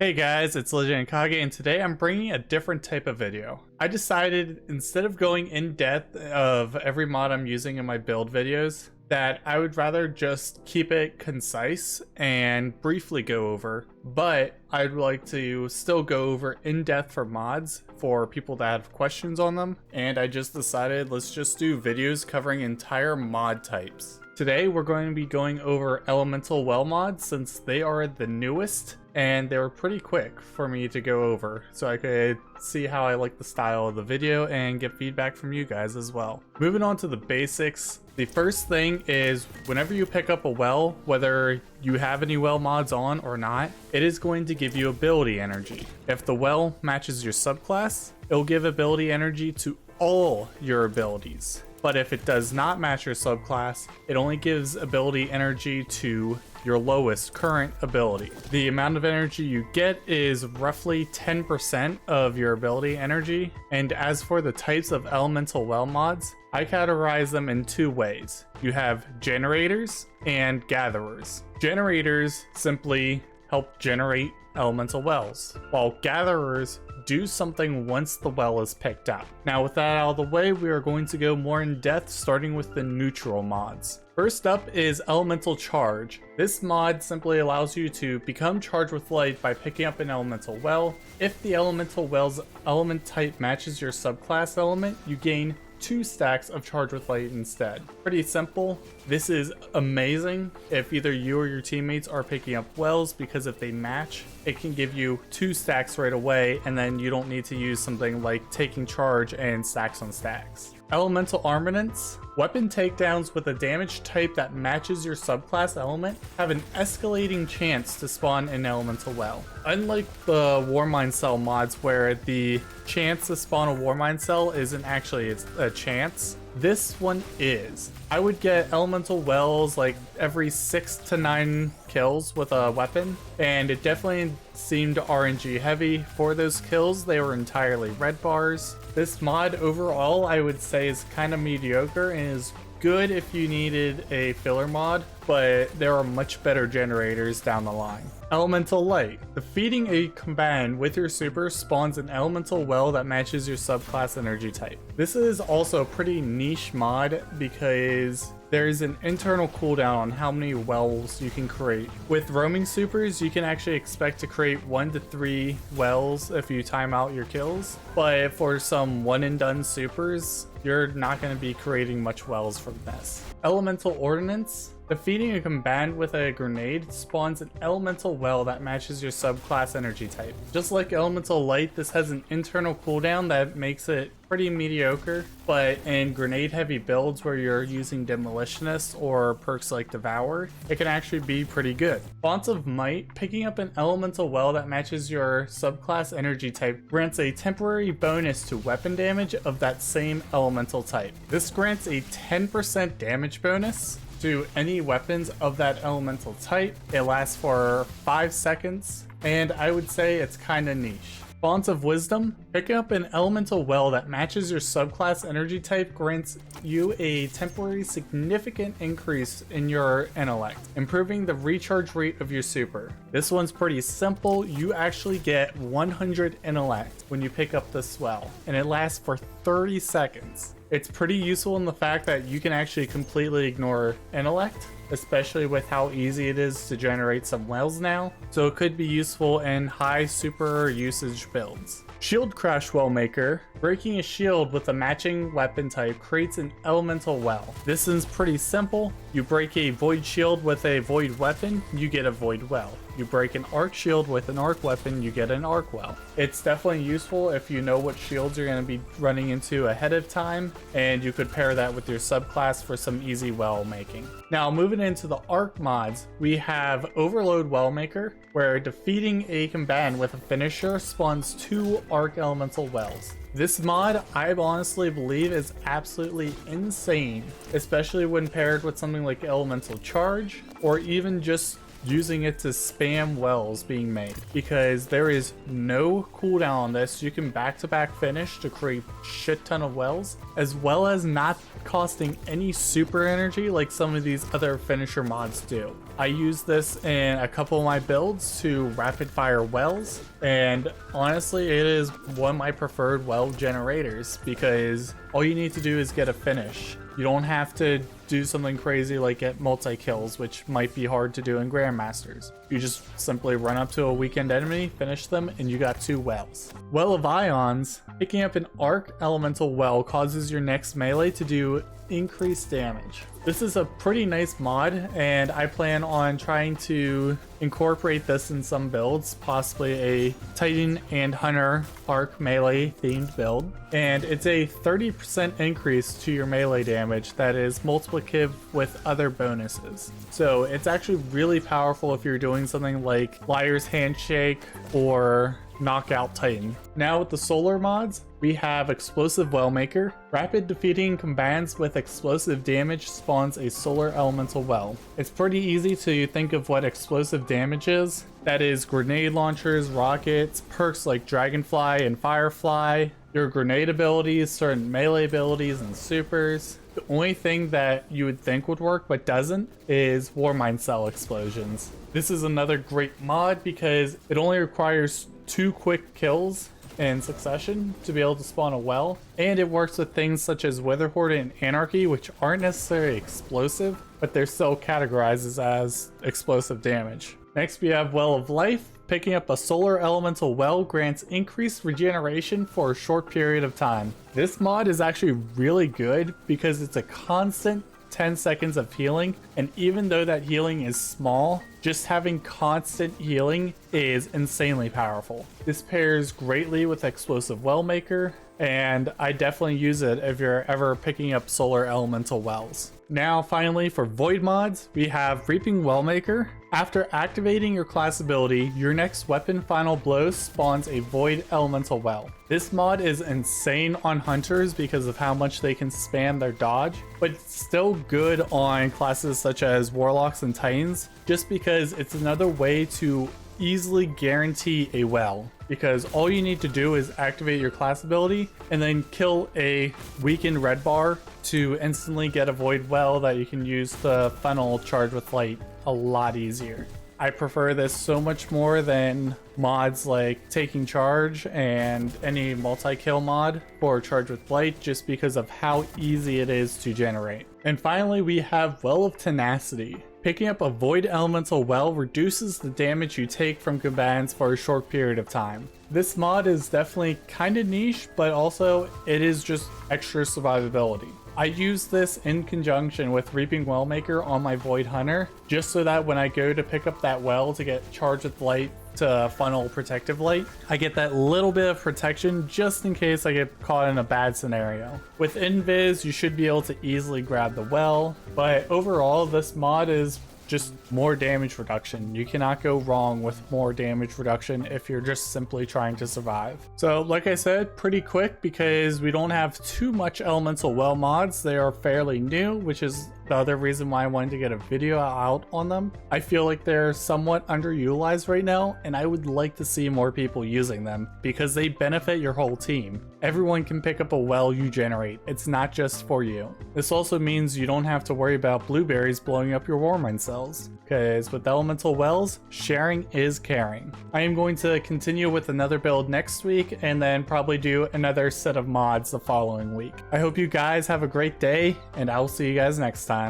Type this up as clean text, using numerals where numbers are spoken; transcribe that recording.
Hey guys, it's Legend Kage, and today I'm bringing a different type of video. I decided, instead of going in depth of every mod I'm using in my build videos, that I would rather just keep it concise and briefly go over, but I'd like to still go over in depth for mods for people that have questions on them. And I just decided, let's just do videos covering entire mod types. Today we're going to be going over elemental well mods, since they are the newest and they were pretty quick for me to go over, so I could see how I like the style of the video and get feedback from you guys as well. Moving on to the basics, the first thing is whenever you pick up a well, whether you have any well mods on or not, it is going to give you ability energy. If the well matches your subclass, it'll give ability energy to all your abilities. But if it does not match your subclass, it only gives ability energy to your lowest current ability. The amount of energy you get is roughly 10% of your ability energy. And as for the types of elemental well mods, I categorize them in two ways. You have generators and gatherers. Generators simply help generate elemental wells, while gatherers do something once the well is picked up. Now with that out of the way, we are going to go more in depth, starting with the neutral mods. First up is Elemental Charge. This mod simply allows you to become charged with light by picking up an elemental well. If the elemental well's element type matches your subclass element, you gain 2 stacks of charge with light instead. Pretty simple. This is amazing if either you or your teammates are picking up wells, because if they match, it can give you 2 stacks right away, and then you don't need to use something like taking charge and stacks on stacks. Elemental Armaments. Weapon takedowns with a damage type that matches your subclass element have an escalating chance to spawn an elemental well. Unlike the Warmind Cell mods, where the chance to spawn a Warmind Cell isn't actually a chance, this one is. I would get elemental wells like every 6 to 9 kills with a weapon, and it definitely seemed RNG heavy. For those kills, they were entirely red bars. This mod overall, I would say, is kind of mediocre and is good if you needed a filler mod, but there are much better generators down the line. Elemental Light. Defeating a combatant with your super spawns an elemental well that matches your subclass energy type. This is also a pretty niche mod because there's an internal cooldown on how many wells you can create. With roaming supers, you can actually expect to create 1 to 3 wells if you time out your kills, but for some one and done supers, you're not going to be creating much wells from this. Elemental Ordnance. Defeating a combatant with a grenade spawns an elemental well that matches your subclass energy type. Just like Elemental Light, this has an internal cooldown that makes it pretty mediocre, but in grenade heavy builds where you're using Demolitionist or perks like Devour, it can actually be pretty good. Fonts of Might. Picking up an elemental well that matches your subclass energy type grants a temporary bonus to weapon damage of that same elemental type. This grants a 10% damage bonus to any weapons of that elemental type. It lasts for 5 seconds, and I would say it's kinda niche. Font of Wisdom. Picking up an elemental well that matches your subclass energy type grants you a temporary significant increase in your intellect, improving the recharge rate of your super. This one's pretty simple. You actually get 100 intellect when you pick up this well, and it lasts for 30 seconds. It's pretty useful in the fact that you can actually completely ignore intellect, especially with how easy it is to generate some wells now, so it could be useful in high super usage builds. Shieldcrash Wellmaker. Breaking a shield with a matching weapon type creates an elemental well. This is pretty simple. You break a void shield with a void weapon, you get a void well. You break an arc shield with an arc weapon, you get an arc well. It's definitely useful if you know what shields you're going to be running into ahead of time, and you could pair that with your subclass for some easy well making. Now moving into the arc mods, we have Overload Wellmaker, where defeating a combatant with a finisher spawns 2 arc elemental wells. This mod, I honestly believe, is absolutely insane, especially when paired with something like Elemental Charge, or even just using it to spam wells being made, because there is no cooldown on this. You can back-to-back finish to create shit ton of wells, as well as not costing any super energy like some of these other finisher mods do. I use this in a couple of my builds to rapid fire wells, and honestly it is one of my preferred well generators because all you need to do is get a finish. You don't have to do something crazy like get multi-kills, which might be hard to do in Grandmasters. You just simply run up to a weakened enemy, finish them, and you got 2 wells. Well of Ions, picking up an Arc Elemental Well causes your next melee to do increased damage. This is a pretty nice mod, and I plan on trying to incorporate this in some builds, possibly a Titan and Hunter Arc melee themed build. And it's a 30% increase to your melee damage that is multiplicative with other bonuses. So it's actually really powerful if you're doing something like Liar's Handshake or Knockout Titan. Now with the solar mods, we have Explosive Wellmaker. Rapid defeating combatants with explosive damage spawns a solar elemental well. It's pretty easy to think of what explosive damage is. That is grenade launchers, rockets, perks like Dragonfly and Firefly, your grenade abilities, certain melee abilities, and supers. The only thing that you would think would work but doesn't is Warmind Cell explosions. This is another great mod because it only requires 2 quick kills in succession to be able to spawn a well, and it works with things such as Witherhoard and Anarchy, which aren't necessarily explosive, but they're still categorized as explosive damage. Next we have Well of Life. Picking up a solar elemental well grants increased regeneration for a short period of time. This mod is actually really good because it's a constant 10 seconds of healing, and even though that healing is small, just having constant healing is insanely powerful. This pairs greatly with Explosive Wellmaker, and I definitely use it if you're ever picking up solar elemental wells. Now finally for void mods, we have Reaping Wellmaker. After activating your class ability, your next weapon Final Blow spawns a void elemental well. This mod is insane on hunters because of how much they can spam their dodge, but it's still good on classes such as warlocks and titans, just because it's another way to easily guarantee a well, because all you need to do is activate your class ability and then kill a weakened red bar to instantly get a void well that you can use to funnel Charge with Light a lot easier. I prefer this so much more than mods like Taking Charge and any multi-kill mod for Charge with Light, just because of how easy it is to generate. And finally we have Well of Tenacity. Picking up a void elemental well reduces the damage you take from combatants for a short period of time. This mod is definitely kind of niche, but also it is just extra survivability. I use this in conjunction with Reaping Wellmaker on my Void Hunter, just so that when I go to pick up that well to get Charged with Light to funnel Protective Light, I get that little bit of protection just in case I get caught in a bad scenario. With Invis, you should be able to easily grab the well, but overall this mod is just more damage reduction. You cannot go wrong with more damage reduction if you're just simply trying to survive. So like I said, pretty quick because we don't have too much elemental well mods. They are fairly new, which is the other reason why I wanted to get a video out on them. I feel like they're somewhat underutilized right now, and I would like to see more people using them because they benefit your whole team. Everyone can pick up a well you generate. It's not just for you. This also means you don't have to worry about blueberries blowing up your Warmind cells, because with elemental wells, sharing is caring. I am going to continue with another build next week and then probably do another set of mods the following week. I hope you guys have a great day, and I will see you guys next time.